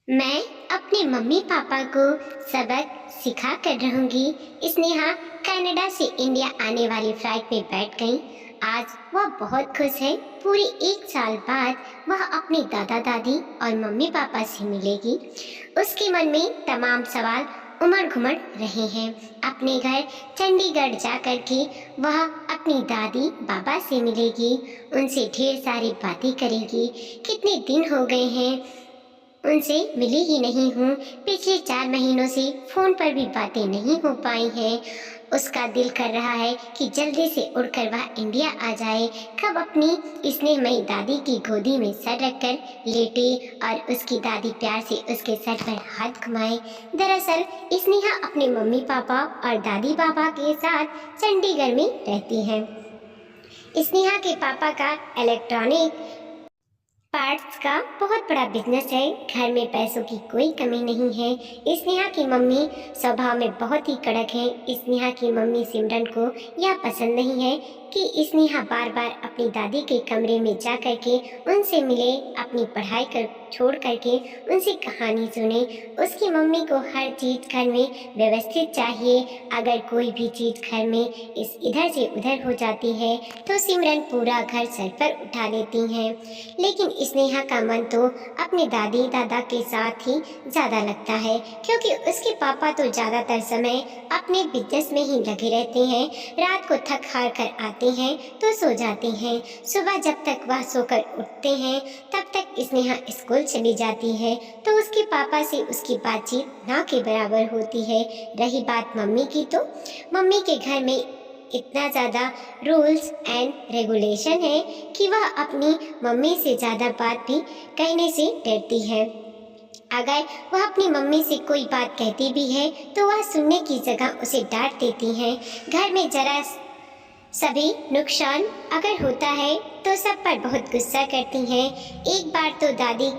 मैं अपने mummy papa को सबक सिखा कर रहूंगी। स्नेहा कनाडा से इंडिया आने वाली फ्लाइट में बैठ गई। आज वह बहुत खुश है। पूरे 1 साल बाद वह अपने दादा दादी और मम्मी पापा से मिलेगी। उसके मन में तमाम सवाल उमड़ घुमड़ रहे हैं। अपने घर चंडीगढ़ जाकर के वह अपनी दादी बाबा से मिलेगी, उनसे ढेर सारी बातें करेगी। कितने दिन हो गए हैं उनसे मिली ही नहीं हूँ। पिछले 4 महीनों से फोन पर भी बातें नहीं हो पाई हैं। उसका दिल कर रहा है कि जल्दी से उड़कर वह इंडिया आ जाए। कब अपनी स्नेहमयी दादी की गोदी में सर रखकर लेटे और उसकी दादी प्यार से उसके सर पर हाथ घुमाए। दरअसल स्नेहा अपने मम्मी पापा और दादी बाबा के साथ चंडीगढ़ में रहती है। स्नेहा के पापा का इलेक्ट्रॉनिक पार्ट्स का बहुत बड़ा बिजनेस है। घर में पैसों की कोई कमी नहीं है। स्नेहा की मम्मी स्वभाव में बहुत ही कड़क है। स्नेहा की मम्मी सिमरन को यह पसंद नहीं है कि स्नेहा बार बार अपनी दादी के कमरे में जा करके उनसे मिले, अपनी पढ़ाई कर छोड़ करके उनसे कहानी सुने। उसकी मम्मी को हर चीज घर में व्यवस्थित चाहिए। अगर कोई भी चीज घर में इधर से उधर हो जाती है तो सिमरन पूरा घर सर पर उठा लेती हैं। लेकिन स्नेहा का मन तो अपने दादी दादा के साथ ही ज्यादा लगता है, क्योंकि उसके पापा तो ज्यादातर समय अपने बिजनेस में ही लगे रहते हैं। रात को थक हार कर आते हैं तो सो जाते हैं। सुबह जब तक वह सोकर उठते हैं तब तक स्नेहा स्कूल चली जाती है, तो उसके पापा से उसकी बातचीत ना के बराबर होती है। रही बात मम्मी की, तो मम्मी के घर में इतना ज़्यादा रूल्स एंड रेगुलेशन है कि वह अपनी मम्मी से ज़्यादा बात भी कहने से डरती है। अगर वह अपनी मम्मी से कोई बात कहती भी है तो वह सुनने की जगह उसे डांट देती हैं। घर में जरा सभी नुकसान अगर होता है तो सब पर बहुत गुस्सा करती हैं। एक बार तो दादी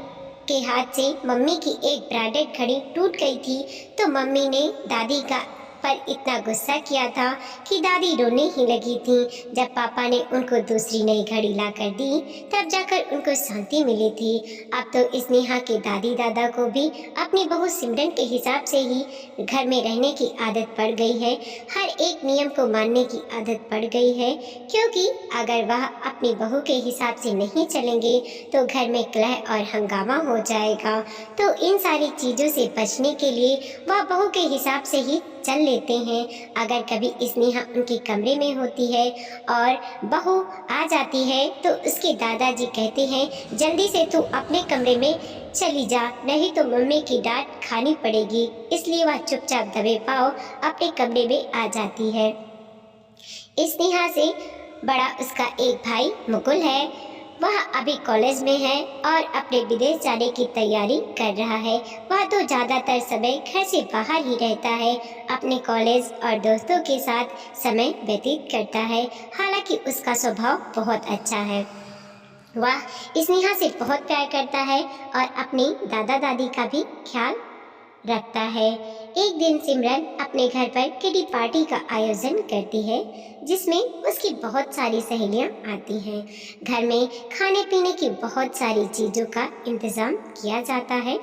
के हाथ से मम्मी की एक ब्रांडेड घड़ी टूट गई थी, तो मम्मी ने दादी का पर इतना गुस्सा किया था कि दादी रोने ही लगी थी। जब पापा ने उनको दूसरी नई घड़ी ला कर दी तब जाकर उनको शांति मिली थी। अब तो स्नेहा के दादी दादा को भी अपनी बहू सिमरन के हिसाब से ही घर में रहने की आदत पड़ गई है। हर एक नियम को मानने की आदत पड़ गई है, क्योंकि अगर वह अपनी बहू के हिसाब से नहीं चलेंगे तो घर में कलह और हंगामा हो जाएगा। तो इन सारी चीज़ों से बचने के लिए वह बहू के हिसाब से ही चल लेते हैं। अगर कभी स्नेहा उनके कमरे में होती है और बहू आ जाती है तो उसके दादाजी कहते हैं, जल्दी से तू अपने कमरे में चली जा, नहीं तो मम्मी की डांट खानी पड़ेगी। इसलिए वह चुपचाप दबे पाँव अपने कमरे में आ जाती है। स्नेहा से बड़ा उसका एक भाई मुकुल है। वह अभी कॉलेज में है और अपने विदेश जाने की तैयारी कर रहा है। वह तो ज़्यादातर समय घर से बाहर ही रहता है, अपने कॉलेज और दोस्तों के साथ समय व्यतीत करता है। हालांकि उसका स्वभाव बहुत अच्छा है। वह स्नेहा से बहुत प्यार करता है और अपनी दादा दादी का भी ख्याल रखता है। एक दिन सिमरन अपने घर पर किटी पार्टी का आयोजन करती है, जिसमें उसकी बहुत सारी सहेलियां आती हैं। घर में खाने पीने की बहुत सारी चीज़ों का इंतज़ाम किया जाता है।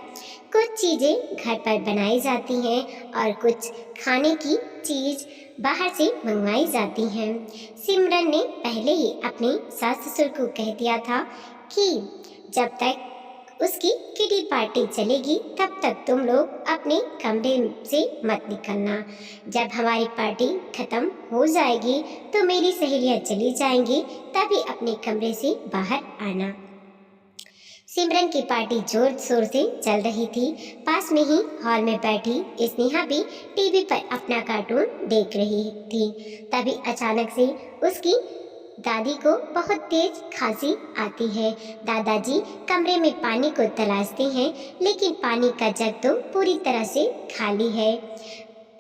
कुछ चीज़ें घर पर बनाई जाती हैं और कुछ खाने की चीज़ बाहर से मंगवाई जाती हैं। सिमरन ने पहले ही अपने सास ससुर को कह दिया था कि जब तक उसकी किटी पार्टी चलेगी तब तक तुम लोग अपने कमरे से मत निकलना। जब हमारी पार्टी खत्म हो जाएगी तो मेरी सहेलियां चली जाएंगी, तभी अपने कमरे से बाहर आना। सिमरन की पार्टी जोर शोर से चल रही थी। पास में ही हॉल में बैठी स्नेहा भी टीवी पर अपना कार्टून देख रही थी। तभी अचानक से उसकी दादी को बहुत तेज खांसी आती है। दादाजी कमरे में पानी को तलाशते हैं, लेकिन पानी का जग तो पूरी तरह से खाली है।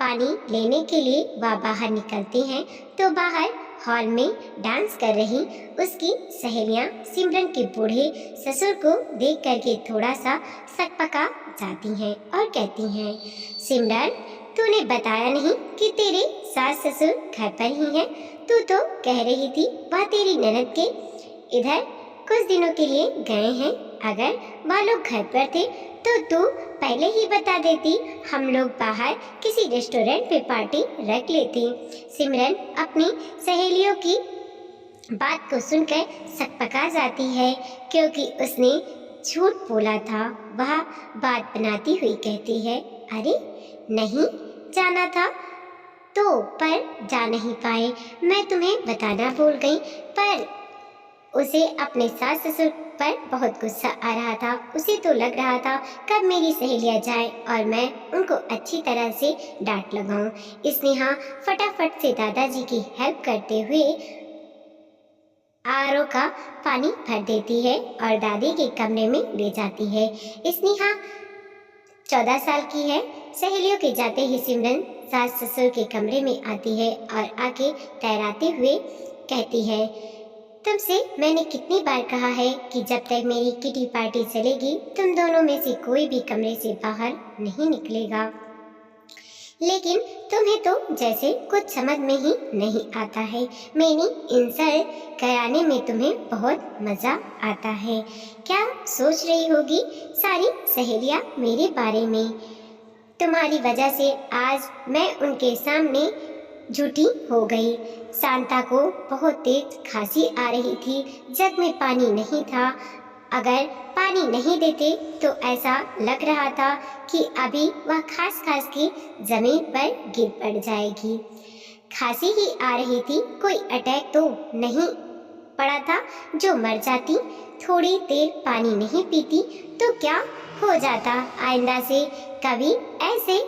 पानी लेने के लिए वह बाहर निकलते हैं तो बाहर हॉल में डांस कर रही उसकी सहेलियां सिमरन के बूढ़े ससुर को देख करके थोड़ा सा सकपका जाती हैं और कहती हैं, सिमरन, तूने बताया नहीं कि तेरे सास ससुर घर पर ही हैं। तू तो कह रही थी वह तेरी ननद के इधर कुछ दिनों के लिए गए हैं। अगर वह लोग घर पर थे तो तू पहले ही बता देती, हम लोग बाहर किसी रेस्टोरेंट पे पार्टी रख लेती। सिमरन अपनी सहेलियों की बात को सुनकर सकपका जाती है, क्योंकि उसने झूठ बोला था। वह बात बनाती हुई कहती है, अरे नहीं जाना था तो पर जा नहीं पाए। मैं तुम्हें बताना भूल गई। पर उसे अपने सास ससुर पर बहुत गुस्सा आ रहा था। उसे तो लग रहा था कब मेरी सहेलियां जाए और मैं उनको अच्छी तरह से डांट लगाऊं। स्नेहा फटाफट से दादाजी की हेल्प करते हुए आरओ का पानी भर देती है और दादी के कमरे में ले जाती है। स्नेहा 14 साल की है। सहेलियों के जाते ही सिमरन सास ससुर के कमरे में आती है और आके तैराते हुए कहती है, तुमसे मैंने कितनी बार कहा है कि जब तक मेरी किटी पार्टी चलेगी तुम दोनों में से कोई भी कमरे से बाहर नहीं निकलेगा, लेकिन तुम्हें तो जैसे कुछ समझ में ही नहीं आता है। मेरी इंसल्ट कराने में तुम्हें बहुत मजा आता है। क्या सोच रही होगी सारी सहेलियां मेरे बारे में? तुम्हारी वजह से आज मैं उनके सामने झूठी हो गई। शांता को बहुत तेज खांसी आ रही थी। जग में पानी नहीं था। अगर पानी नहीं देते तो ऐसा लग रहा था कि अभी वह खास खास की जमीन पर गिर पड़ जाएगी। खांसी ही आ रही थी, कोई अटैक तो नहीं पड़ा था जो मर जाती। थोड़ी देर पानी नहीं पीती तो क्या हो जाता। आइंदा से कभी ऐसे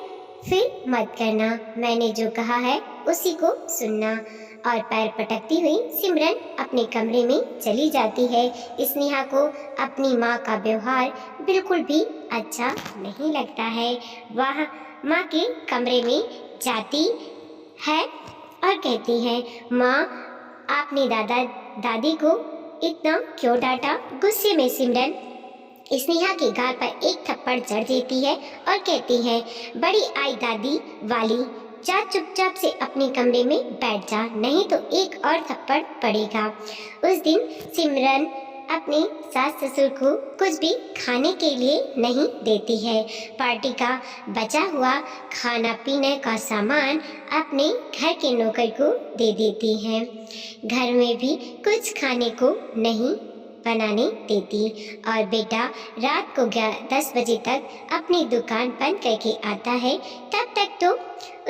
फिर मत करना। मैंने जो कहा है उसी को सुनना। और पैर पटकती हुई सिमरन अपने कमरे में चली जाती है। स्नेहा को अपनी माँ का व्यवहार बिल्कुल भी अच्छा नहीं लगता है। वह माँ के कमरे में जाती है और कहती है, माँ आपने दादी को इतना क्यों डांटा? गुस्से में सिमरन स्नेहा के गाल पर एक थप्पड़ जड़ देती है और कहती है, बड़ी आई दादी वाली, जा चुपचाप से अपने कमरे में बैठ जा, नहीं तो एक और थप्पड़ पड़ेगा। उस दिन सिमरन अपने सास ससुर को कुछ भी खाने के लिए नहीं देती है। पार्टी का बचा हुआ खाना पीने का सामान अपने घर के नौकर को दे देती है। घर में भी कुछ खाने को नहीं बनाने देती और बेटा रात को 10 बजे तक अपनी दुकान बंद करके आता है। तब तक तो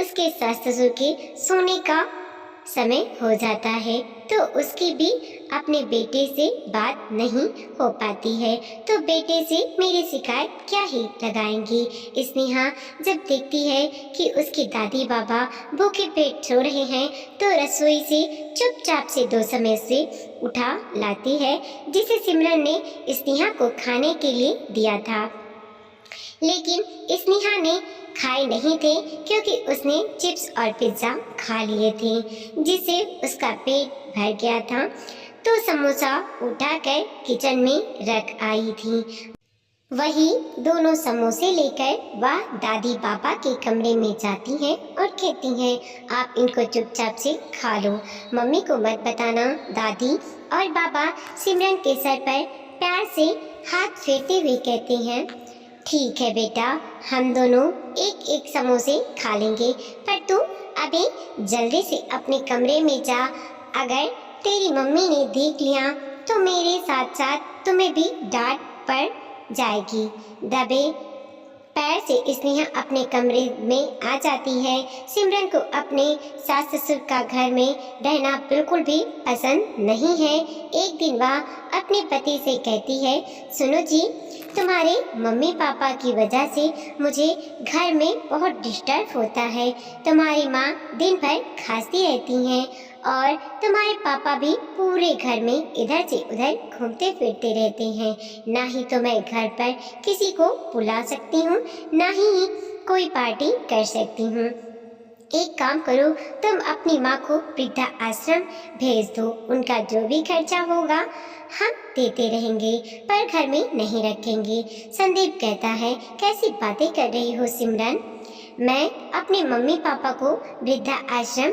उसके सास ससुर के सोने का समय हो जाता है, तो उसकी भी अपने बेटे से बात नहीं हो पाती है। तो बेटे से मेरी शिकायत क्या ही लगाएंगी। स्नेहा जब देखती है कि उसके दादी बाबा भूखे पेट सो रहे हैं तो रसोई से चुपचाप से 2 समय से उठा लाती है, जिसे सिमरन ने स्नेहा को खाने के लिए दिया था। लेकिन स्नेहा ने खाए नहीं थे क्योंकि उसने चिप्स और पिज्ज़ा खा लिए थे, जिससे उसका पेट भर गया था। तो समोसा उठाकर किचन में रख आई थी। वही दोनों समोसे लेकर वह दादी बाबा के कमरे में जाती हैं और कहती हैं, आप इनको चुपचाप से खा लो, मम्मी को मत बताना। दादी और बाबा सिमरन के सर पर प्यार से हाथ फेरते हुए कहते हैं, ठीक है बेटा, हम दोनों एक एक समोसे खा लेंगे, पर तू अभी जल्दी से अपने कमरे में जा। अगर तेरी मम्मी ने देख लिया तो मेरे साथ साथ तुम्हें भी डांट पड़ जाएगी। दबे पैर से स्नेहा अपने कमरे में आ जाती है। सिमरन को अपने सास ससुर का घर में रहना बिल्कुल भी पसंद नहीं है। एक दिन वह अपने पति से कहती है, सुनो जी, तुम्हारे मम्मी पापा की वजह से मुझे घर में बहुत डिस्टर्ब होता है। तुम्हारी माँ दिन भर खांसती रहती हैं और तुम्हारे पापा भी पूरे घर में इधर से उधर घूमते फिरते रहते हैं। ना ही तो मैं घर पर किसी को बुला सकती हूँ, ना ही कोई पार्टी कर सकती हूँ। एक काम करो, तुम अपनी माँ को वृद्धा आश्रम भेज दो। उनका जो भी खर्चा होगा हम देते रहेंगे, पर घर में नहीं रखेंगे। संदीप कहता है, कैसी बातें कर रही हो सिमरन? मैं अपने मम्मी पापा को वृद्धा आश्रम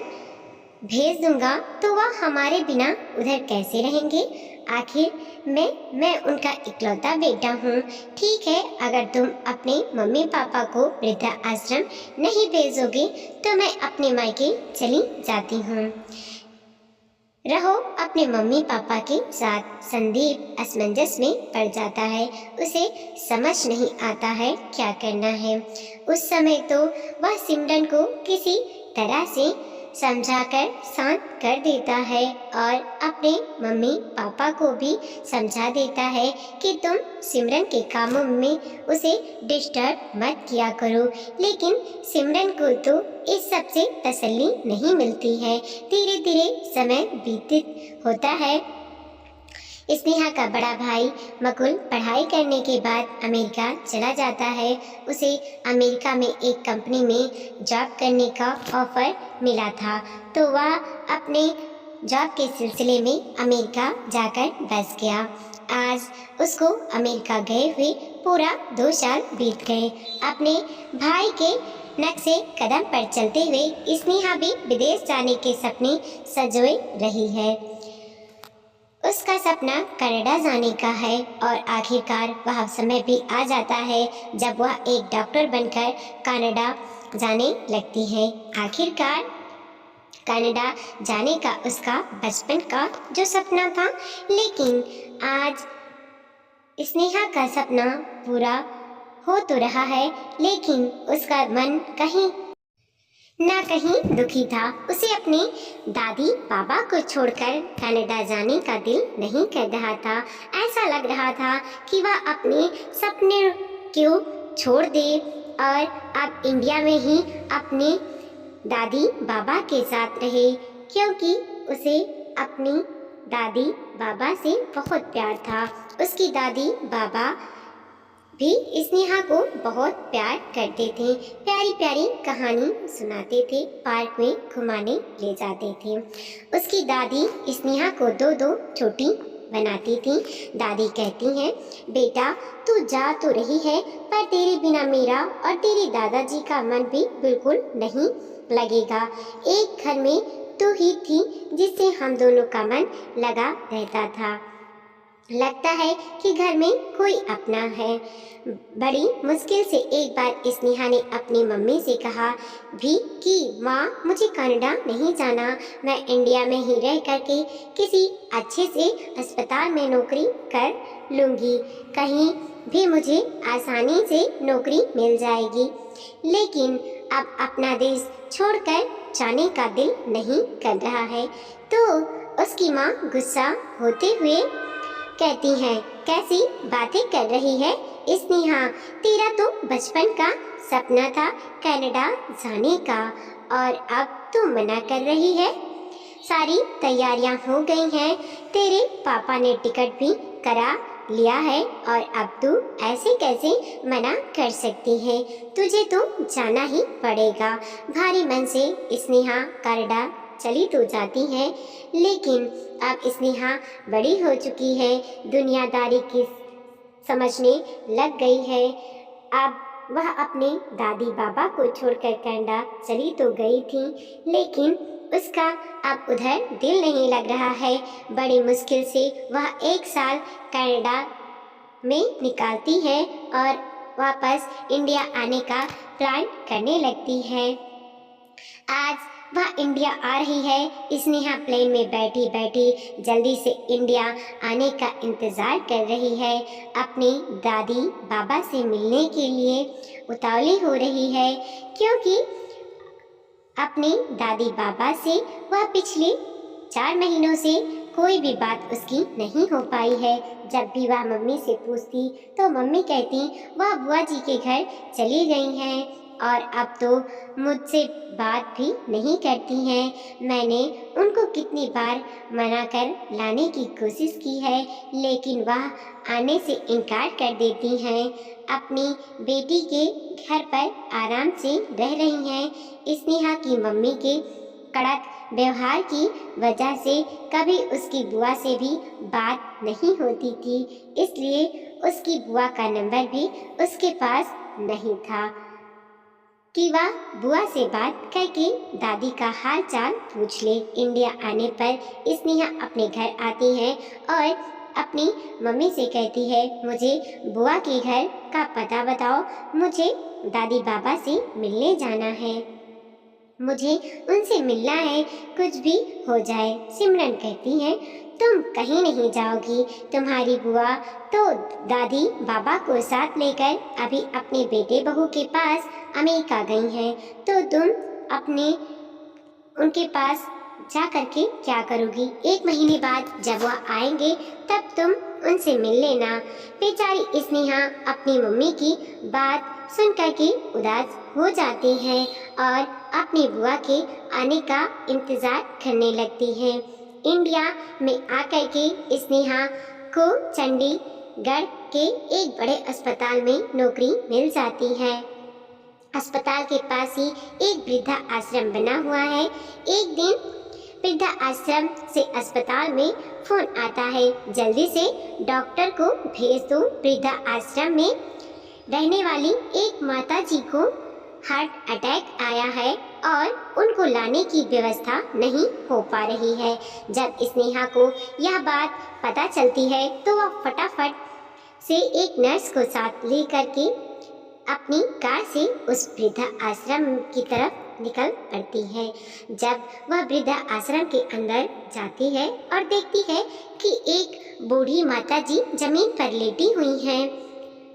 भेज दूंगा तो वह हमारे बिना उधर कैसे रहेंगे? आखिर मैं उनका इकलौता बेटा हूँ। ठीक है, अगर तुम अपने मम्मी पापा को वृद्धा आश्रम नहीं भेजोगे तो मैं अपने मायके चली जाती हूँ। रहो अपने मम्मी पापा के साथ। संदीप असमंजस में पड़ जाता है। उसे समझ नहीं आता है क्या करना है। उस समय तो वह सिमरन को किसी तरह से समझाकर शांत कर देता है और अपने मम्मी पापा को भी समझा देता है कि तुम सिमरन के कामों में उसे डिस्टर्ब मत किया करो। लेकिन सिमरन को तो इस सब से तसल्ली नहीं मिलती है। धीरे धीरे समय बीतित होता है। स्नेहा का बड़ा भाई मकुल पढ़ाई करने के बाद अमेरिका चला जाता है। उसे अमेरिका में एक कंपनी में जॉब करने का ऑफर मिला था, तो वह अपने जॉब के सिलसिले में अमेरिका जाकर बस गया। आज उसको अमेरिका गए हुए पूरा 2 साल बीत गए। अपने भाई के नक्शे कदम पर चलते हुए स्नेहा भी विदेश जाने के सपने संजोए रही है। उसका सपना कनाडा जाने का है और आखिरकार वह समय भी आ जाता है जब वह एक डॉक्टर बनकर कनाडा जाने लगती है। आखिरकार कनाडा जाने का उसका बचपन का जो सपना था, लेकिन आज स्नेहा का सपना पूरा हो तो रहा है, लेकिन उसका मन कहीं ना कहीं दुखी था। उसे अपनी दादी बाबा को छोड़कर कनाडा जाने का दिल नहीं कर रहा था। ऐसा लग रहा था कि वह अपने सपने क्यों छोड़ दे और अब इंडिया में ही अपने दादी बाबा के साथ रहे, क्योंकि उसे अपनी दादी बाबा से बहुत प्यार था। उसकी दादी बाबा भी स्नेहा को बहुत प्यार करते थे। प्यारी प्यारी कहानी सुनाते थे, पार्क में घुमाने ले जाते थे। उसकी दादी स्नेहा को 2-2 छोटी बनाती थी। दादी कहती हैं, बेटा तू जा तो रही है, पर तेरे बिना मेरा और तेरे दादाजी का मन भी बिल्कुल नहीं लगेगा। एक घर में तू ही थी जिससे हम दोनों का मन लगा रहता था। लगता है कि घर में कोई अपना है। बड़ी मुश्किल से एक बार स्नेहा ने अपनी मम्मी से कहा भी कि माँ मुझे कनाडा नहीं जाना, मैं इंडिया में ही रह करके किसी अच्छे से अस्पताल में नौकरी कर लूँगी, कहीं भी मुझे आसानी से नौकरी मिल जाएगी। लेकिन अब अपना देश छोड़कर जाने का दिल नहीं कर रहा है। तो उसकी माँ गुस्सा होते हुए कहती हैं, कैसी बातें कर रही है स्नेहा, तेरा तो बचपन का सपना था कनाडा जाने का और अब तू मना कर रही है। सारी तैयारियां हो गई हैं, तेरे पापा ने टिकट भी करा लिया है और अब तू ऐसे कैसे मना कर सकती है, तुझे तो जाना ही पड़ेगा। भारी मन से स्नेहा कनाडा चली तो जाती है, लेकिन अब स्नेहा बड़ी हो चुकी है, दुनियादारी की समझने लग गई है। अब वह अपने दादी बाबा को छोड़कर कनाडा चली तो गई थी, लेकिन उसका अब उधर दिल नहीं लग रहा है। बड़ी मुश्किल से वह 1 साल कनाडा में निकालती है और वापस इंडिया आने का प्लान करने लगती है। आज वह इंडिया आ रही है। स्नेहा प्लेन में बैठी बैठी जल्दी से इंडिया आने का इंतज़ार कर रही है। अपनी दादी बाबा से मिलने के लिए उतावली हो रही है, क्योंकि अपनी दादी बाबा से वह पिछले 4 महीनों से कोई भी बात उसकी नहीं हो पाई है। जब भी वह मम्मी से पूछती तो मम्मी कहती वह बुआ जी के घर चली गई हैं और अब तो मुझसे बात भी नहीं करती हैं। मैंने उनको कितनी बार मना कर लाने की कोशिश की है, लेकिन वह आने से इनकार कर देती हैं। अपनी बेटी के घर पर आराम से रह रही हैं। स्नेहा की मम्मी के कड़क व्यवहार की वजह से कभी उसकी बुआ से भी बात नहीं होती थी, इसलिए उसकी बुआ का नंबर भी उसके पास नहीं था। कि वह बुआ से बात करके दादी का हाल चाल पूछ ले। इंडिया आने पर स्नेहा अपने घर आती है और अपनी मम्मी से कहती है, मुझे बुआ के घर का पता बताओ, मुझे दादी बाबा से मिलने जाना है, मुझे उनसे मिलना है, कुछ भी हो जाए। सिमरन कहती है, तुम कहीं नहीं जाओगी, तुम्हारी बुआ तो दादी बाबा को साथ लेकर अभी अपने बेटे बहू के पास अमेरिका गई हैं, तो तुम अपने उनके पास जा करके क्या करोगी? 1 महीने बाद जब वह आएंगे तब तुम उनसे मिल लेना। बेचारी स्नेहा अपनी मम्मी की बात सुन करके उदास हो जाती है और अपनी बुआ के आने का इंतज़ार करने लगती है। इंडिया में आकर के स्नेहा को चंडीगढ़ के एक बड़े अस्पताल में नौकरी मिल जाती है। अस्पताल के पास ही एक वृद्धा आश्रम बना हुआ है। एक दिन वृद्धा आश्रम से अस्पताल में फोन आता है, जल्दी से डॉक्टर को भेज दो, वृद्धा आश्रम में रहने वाली एक माता जी को हार्ट अटैक आया है और उनको लाने की व्यवस्था नहीं हो पा रही है। जब स्नेहा को यह बात पता चलती है तो वह फटाफट से एक नर्स को साथ ले करके अपनी कार से उस वृद्धा आश्रम की तरफ निकल पड़ती है। जब वह वृद्धा आश्रम के अंदर जाती है और देखती है कि एक बूढ़ी माता जी जमीन पर लेटी हुई हैं,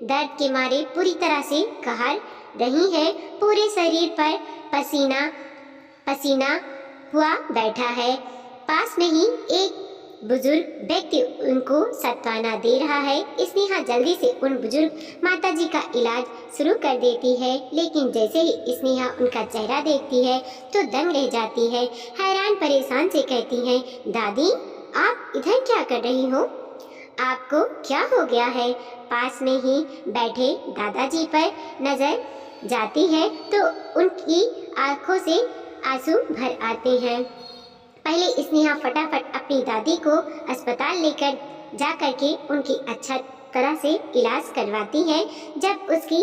दर्द के मारे पूरी तरह से कहर रही है, पूरे शरीर पर पसीना पसीना हुआ बैठा है। पास में ही एक बुजुर्ग व्यक्ति उनको सांत्वना दे रहा है। स्नेहा जल्दी से उन बुजुर्ग माता जी का इलाज शुरू कर देती है, लेकिन जैसे ही स्नेहा उनका चेहरा देखती है तो दंग रह जाती है। हैरान परेशान से कहती है, दादी आप इधर क्या कर रही हो? आपको क्या हो गया है? पास में ही बैठे दादाजी पर नजर जाती है तो उनकी आंखों से आंसू भर आते हैं। पहले स्नेहा फटाफट अपनी दादी को अस्पताल लेकर जा करके उनकी अच्छा तरह से इलाज करवाती है। जब उसकी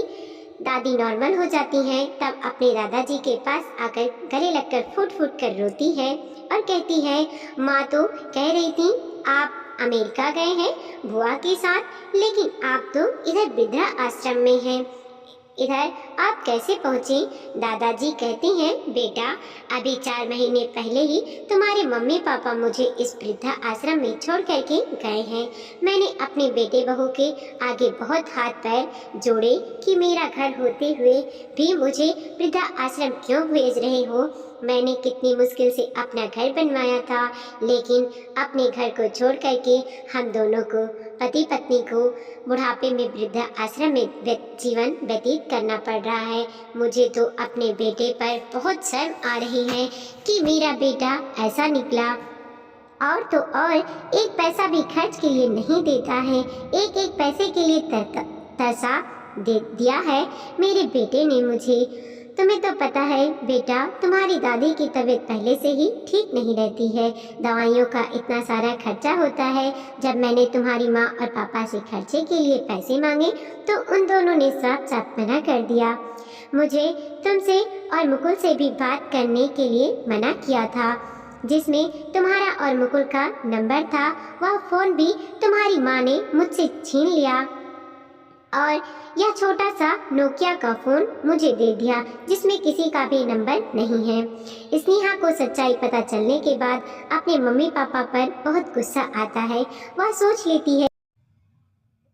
दादी नॉर्मल हो जाती हैं तब अपने दादाजी के पास आकर गले लगकर फूट फूट कर रोती है और कहती है, माँ तो कह रही थी आप अमेरिका गए हैं बुआ के साथ, लेकिन आप तो इधर वृद्धा आश्रम में हैं, इधर आप कैसे पहुँचे? दादाजी कहते हैं, बेटा अभी 4 महीने पहले ही तुम्हारे मम्मी पापा मुझे इस वृद्धा आश्रम में छोड़ करके गए हैं। मैंने अपने बेटे बहू के आगे बहुत हाथ पैर जोड़े कि मेरा घर होते हुए भी मुझे वृद्धा आश्रम क्यों भेज रहे हो? मैंने कितनी मुश्किल से अपना घर बनवाया था, लेकिन अपने घर को छोड़ करके हम दोनों को, पति पत्नी को, बुढ़ापे में वृद्धा आश्रम में जीवन व्यतीत करना पड़ रहा है। मुझे तो अपने बेटे पर बहुत शर्म आ रही है कि मेरा बेटा ऐसा निकला, और तो और एक पैसा भी खर्च के लिए नहीं देता है, एक एक पैसे के लिए तरसा दिया है मेरे बेटे ने मुझे। तुम्हें तो पता है बेटा, तुम्हारी दादी की तबीयत पहले से ही ठीक नहीं रहती है, दवाइयों का इतना सारा खर्चा होता है। जब मैंने तुम्हारी माँ और पापा से खर्चे के लिए पैसे मांगे तो उन दोनों ने साफ साफ मना कर दिया। मुझे तुमसे और मुकुल से भी बात करने के लिए मना किया था, जिसमें तुम्हारा और मुकुल का नंबर था, वह फ़ोन भी तुम्हारी माँ ने मुझसे छीन लिया और यह छोटा सा नोकिया का फ़ोन मुझे दे दिया जिसमें किसी का भी नंबर नहीं है। स्नेहा को सच्चाई पता चलने के बाद अपने मम्मी पापा पर बहुत गुस्सा आता है। वह सोच लेती है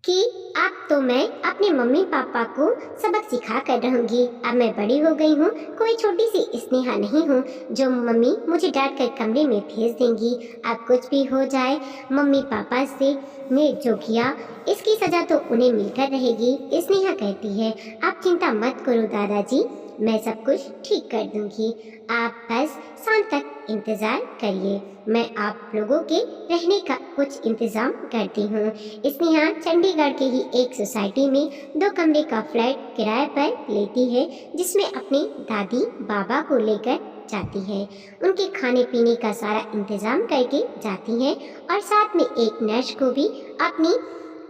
कि अब तो मैं अपने मम्मी पापा को सबक सिखा कर रहूँगी। अब मैं बड़ी हो गई हूँ, कोई छोटी सी स्नेहा नहीं हूँ जो मम्मी मुझे डांट कर कमरे में भेज देंगी। अब कुछ भी हो जाए, मम्मी पापा से ने जो किया इसकी सज़ा तो उन्हें मिलकर रहेगी। स्नेहा कहती है, आप चिंता मत करो दादाजी, मैं सब कुछ ठीक कर दूंगी, आप बस शाम तक इंतज़ार करिए, मैं आप लोगों के रहने का कुछ इंतज़ाम करती हूँ। स्नेहा चंडीगढ़ के ही एक सोसाइटी में 2 कमरे का फ्लैट किराए पर लेती है, जिसमें अपनी दादी बाबा को लेकर जाती है। उनके खाने पीने का सारा इंतज़ाम करके जाती है और साथ में एक नर्स को भी अपनी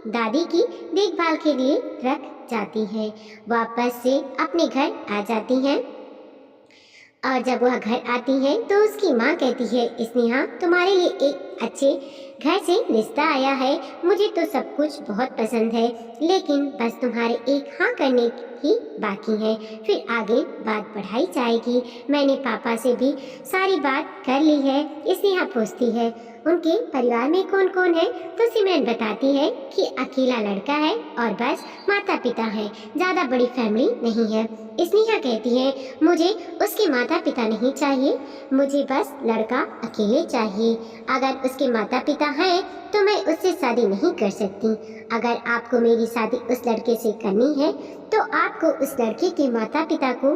दादी की देखभाल के लिए रख जाती हैं। वापस से अपने घर आ जाती हैं और जब वह घर आती है तो उसकी माँ कहती है, स्नेहा तुम्हारे लिए एक अच्छे घर से रिश्ता आया है। मुझे तो सब कुछ बहुत पसंद है, लेकिन बस तुम्हारे एक हाँ करने ही बाकी है, फिर आगे बात बढ़ाई जाएगी। मैंने पापा से भी सारी बात कर ली है। स्नेहा पूछती है उनके परिवार में कौन कौन है, तो सिमरन बताती है कि अकेला लड़का है और बस माता पिता है, ज़्यादा बड़ी फैमिली नहीं है। स्नेहा कहती है मुझे उसके माता पिता नहीं चाहिए, मुझे बस लड़का अकेले चाहिए। अगर उसके माता पिता हैं तो मैं उससे शादी नहीं कर सकती। अगर आपको मेरी शादी उस लड़के से करनी है तो आपको उस लड़के के माता पिता को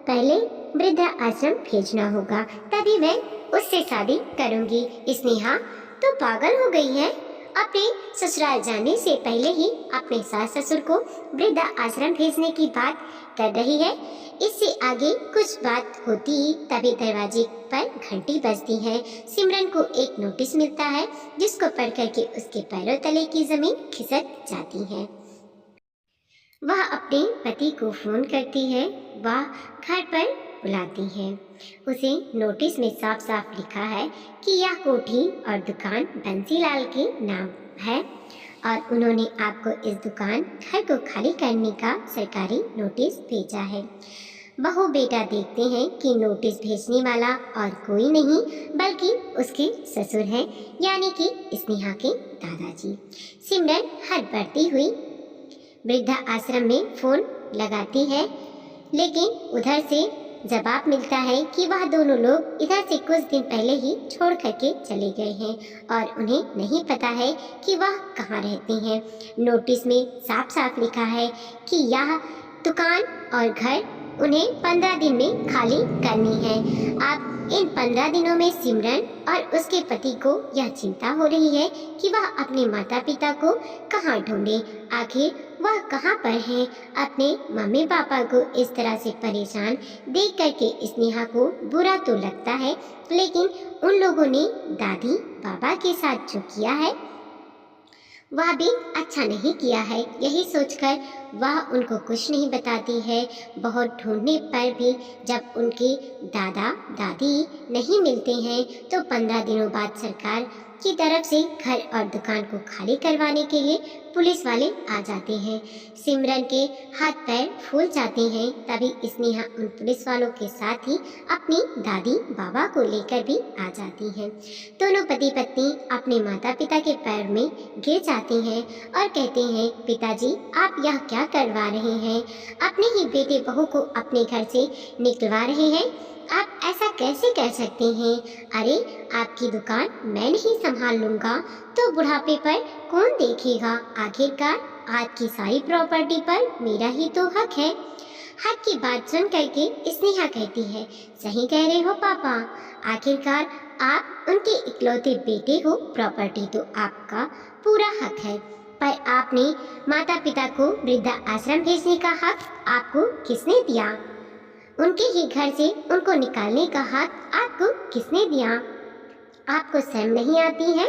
पहले वृद्धा आश्रम भेजना होगा, तभी मैं उससे शादी करूंगी। स्नेहा तो पागल हो गई है, अपने ससुराल जाने से पहले ही अपने सास ससुर को वृद्धा आश्रम भेजने की बात कर रही है। इससे आगे कुछ बात होती तभी दरवाजे पर घंटी बजती है। सिमरन को एक नोटिस मिलता है जिसको पढ़ करके उसके पैरों तले की जमीन खिसक जाती है। वह अपने पति को फोन करती है, वह घर पर बुलाती है। उसे नोटिस में साफ साफ लिखा है कि यह कोठी और दुकान बंसीलाल के नाम है और उन्होंने आपको इस दुकान घर को खाली करने का सरकारी नोटिस भेजा है। बहू बेटा देखते हैं कि नोटिस भेजने वाला और कोई नहीं बल्कि उसके ससुर हैं, यानी कि स्नेहा के दादाजी। सिमरन हड़बड़ती हुई वृद्धा आश्रम में फोन लगाती है, लेकिन उधर से जवाब मिलता है कि वह दोनों लोग इधर से कुछ दिन पहले ही छोड़ करके चले गए हैं और उन्हें नहीं पता है कि वह कहाँ रहते हैं। नोटिस में साफ साफ लिखा है कि यह दुकान और घर उन्हें 15 दिन में खाली करनी है। अब इन 15 दिनों में सिमरन और उसके पति को यह चिंता हो रही है कि वह अपने माता पिता को कहाँ ढूंढे, आखिर वह कहाँ पर हैं। अपने मम्मी पापा को इस तरह से परेशान देख करके स्नेहा को बुरा तो लगता है, लेकिन उन लोगों ने दादी बाबा के साथ जो किया है वह भी अच्छा नहीं किया है। यही सोचकर वह उनको कुछ नहीं बताती है। बहुत ढूंढने पर भी जब उनके दादा दादी नहीं मिलते हैं तो 15 दिनों बाद सरकार की तरफ से घर और दुकान को खाली करवाने के लिए पुलिस वाले आ जाते हैं। सिमरन के हाथ पैर फूल जाते हैं। तभी स्नेहा उन पुलिस वालों के साथ ही अपनी दादी बाबा को लेकर भी आ जाती है। दोनों पति पत्नी अपने माता पिता के पैर में गिर जाते हैं और कहते हैं, पिताजी आप यह क्या करवा रहे हैं, अपने ही बेटे बहू को अपने घर से निकलवा रहे हैं, आप ऐसा कैसे कर सकते हैं। अरे आपकी दुकान मैं नहीं संभाल लूँगा तो बुढ़ापे पर कौन देखेगा, आखिरकार आपकी सारी प्रॉपर्टी पर मेरा ही तो हक है। हक की बात सुन करके स्नेहा कहती है, सही कह रहे हो पापा, आखिरकार आप उनके इकलौते बेटे हो, प्रॉपर्टी तो आपका पूरा हक है, पर आपने माता पिता को वृद्धा आश्रम भेजने का हक आपको किसने दिया, उनके ही घर से उनको निकालने का हक आपको किसने दिया। आपको शर्म नहीं आती है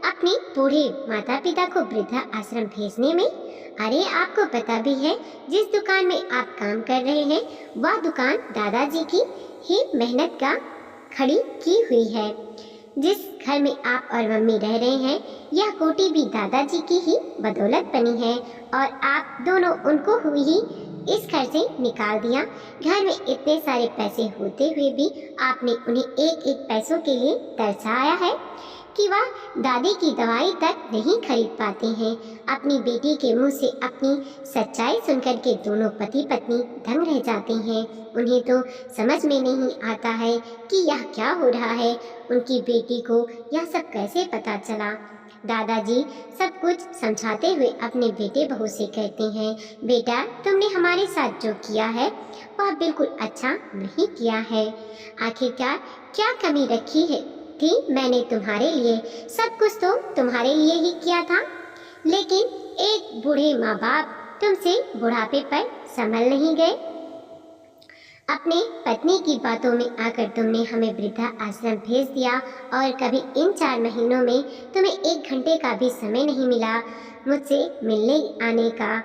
अपने बूढ़े माता पिता को वृद्धा आश्रम भेजने में। अरे आपको पता भी है जिस दुकान में आप काम कर रहे हैं वह दुकान दादाजी की ही मेहनत का खड़ी की हुई है। जिस घर में आप और मम्मी रह रहे हैं यह कोठी भी दादाजी की ही बदौलत बनी है और आप दोनों उनको हुई ही इस घर से निकाल दिया। घर में इतने सारे पैसे होते हुए भी आपने उन्हें एक एक पैसों के लिए तरसाया है कि वह दादी की दवाई तक नहीं खरीद पाते हैं। अपनी बेटी के मुंह से अपनी सच्चाई सुनकर के दोनों पति पत्नी दंग रह जाते हैं। उन्हें तो समझ में नहीं आता है कि यह क्या हो रहा है, उनकी बेटी को यह सब कैसे पता चला। दादाजी सब कुछ समझाते हुए अपने बेटे बहू से कहते हैं, बेटा तुमने हमारे साथ जो किया है वह बिल्कुल अच्छा नहीं किया है। आखिरकार क्या कमी रखी है थी मैंने तुम्हारे लिए, सब कुछ तो तुम्हारे लिए ही किया था, लेकिन एक बूढ़े माँ बाप तुमसे बुढ़ापे पर संभल नहीं गए। अपने पत्नी की बातों में आकर तुमने हमें वृद्धा आश्रम भेज दिया और कभी इन 4 महीनों में तुम्हें 1 घंटे का भी समय नहीं मिला मुझसे मिलने आने का।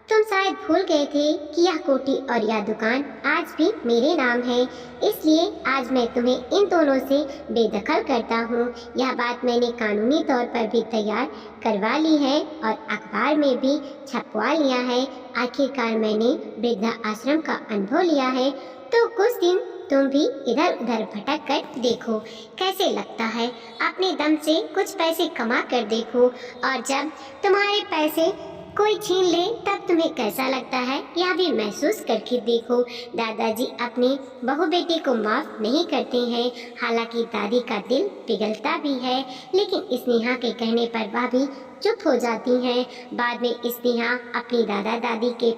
तुम शायद भूल गए थे कि यह कोठी और यह दुकान आज भी मेरे नाम है, इसलिए आज मैं तुम्हें इन दोनों से बेदखल करता हूँ। यह बात मैंने कानूनी तौर पर भी तैयार करवा ली है और अखबार में भी छपवा लिया है। आखिरकार मैंने वृद्धा आश्रम का अनुभव लिया है, तो कुछ दिन तुम भी इधर उधर भटक कर देखो कैसे लगता है। अपने दम से कुछ पैसे कमा कर देखो और जब तुम्हारे पैसे कोई छीन ले तब तुम्हें कैसा लगता है यह भी महसूस करके देखो। दादाजी अपने बहू बेटी को माफ नहीं करते हैं, हालांकि दादी का दिल पिघलता भी है, लेकिन स्नेहा के कहने पर वह भी चुप हो जाती हैं। बाद में स्नेहा अपनी दादा दादी के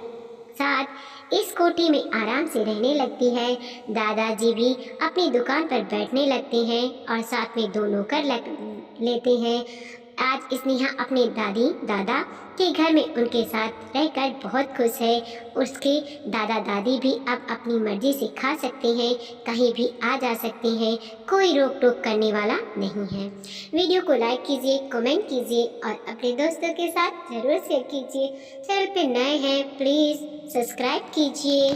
साथ इस कोठी में आराम से रहने लगती है। दादाजी भी अपनी दुकान पर बैठने लगते हैं और साथ में 2 नौकर लेते हैं। आज स्नेहा अपने दादी दादा के घर में उनके साथ रहकर बहुत खुश है। उसके दादा दादी भी अब अपनी मर्जी से खा सकते हैं, कहीं भी आ जा सकते हैं, कोई रोक टोक करने वाला नहीं है। वीडियो को लाइक कीजिए, कमेंट कीजिए और अपने दोस्तों के साथ जरूर शेयर कीजिए। चैनल पे नए हैं प्लीज़ सब्सक्राइब कीजिए।